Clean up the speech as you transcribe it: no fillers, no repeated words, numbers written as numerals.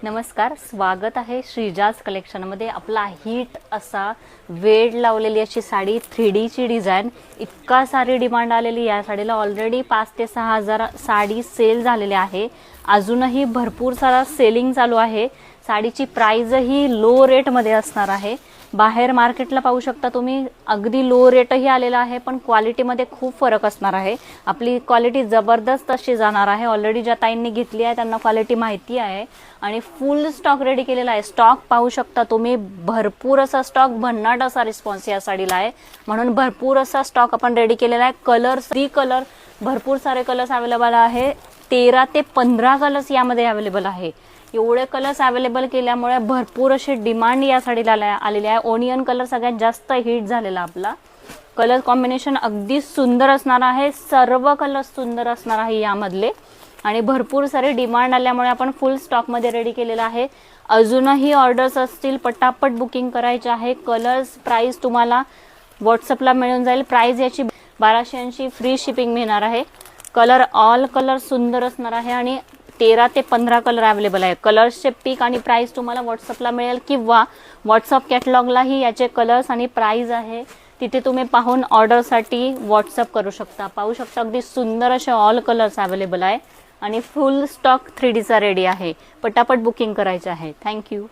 नमस्कार, स्वागत आहे श्रीजाज कलेक्शनमध्ये। आपला हिट असा वेड लावलेली अशी साडी 3D ची डिझाइन, इतका सारी डिमांड आलेली या साडीला। ऑलरेडी 5 ते 6 हजार साडी सेल झालेले आहे, अजूनही भरपूर सारा सेलिंग चालू आहे। साडीची प्राइस ही लो रेट मध्ये असणार आहे। बाहेर मार्केटला पाहू शकता तुम्ही, अगदी लो रेटही आलेला आहे, पण क्वालिटी मध्ये खूप फरक असणार आहे। आपली क्वालिटी जबरदस्त अशी जाणार आहे। ऑलरेडी ज्या ताईंनी घेतली आहे त्यांना क्वालिटी माहिती आहे आणि फुल स्टॉक रेडी केलेला आहे। स्टॉक पाहू शकता तुम्ही, भरपूर असा स्टॉक, भन्नाट असा रिस्पॉन्स या साडीला आहे, म्हणून भरपूर असा स्टॉक आपण रेडी केलेला आहे। कलर्स, 3 कलर, भरपूर सारे कलर्स अवेलेबल आहे। 13 ते 15 कलर्स यामध्ये अवेलेबल आहे। एवढे कलर्स अवेलेबल केल्यामुळे भरपूर अशी डिमांड या साडीला आलेली आहे। ओनियन कलर सगळ्यात जास्त हिट झालेला आपला कलर कॉम्बिनेशन, अगदी सुंदर असणार आहे। सर्व कलर सुंदर असणार आहे यामधले, आणि भरपूर सारे डिमांड आल्यामुळे आपण फुल स्टॉक मध्ये रेडी केलेला आहे। अजूनही ऑर्डर्स असतील, पटापट बुकिंग करायचे आहे। कलर्स प्राइस तुम्हाला व्हॉट्सअपला मिळून जाईल। प्राइस याची 1280, फ्री शिपिंग मिळणार आहे। कलर, ऑल कलर सुंदर असणार आहे आणि 13 ते 15 कलर अवेलेबल आहे। कलर्सचे पिक आणि प्राइस तुम्हाला व्हॉट्सअपला मिळेल, किंवा व्हॉट्सअप कॅटलॉगलाही याचे कलर्स आणि प्राइस आहे, तिथे तुम्ही पाहून ऑर्डरसाठी व्हॉट्सअप करू शकता। पाहू शकता अगदी सुंदर असे ऑल कलर्स अवेलेबल आहे आणि फुल स्टॉक 3D चा रेडी आहे। पटापट बुकिंग करायचे आहे। थँक्यू।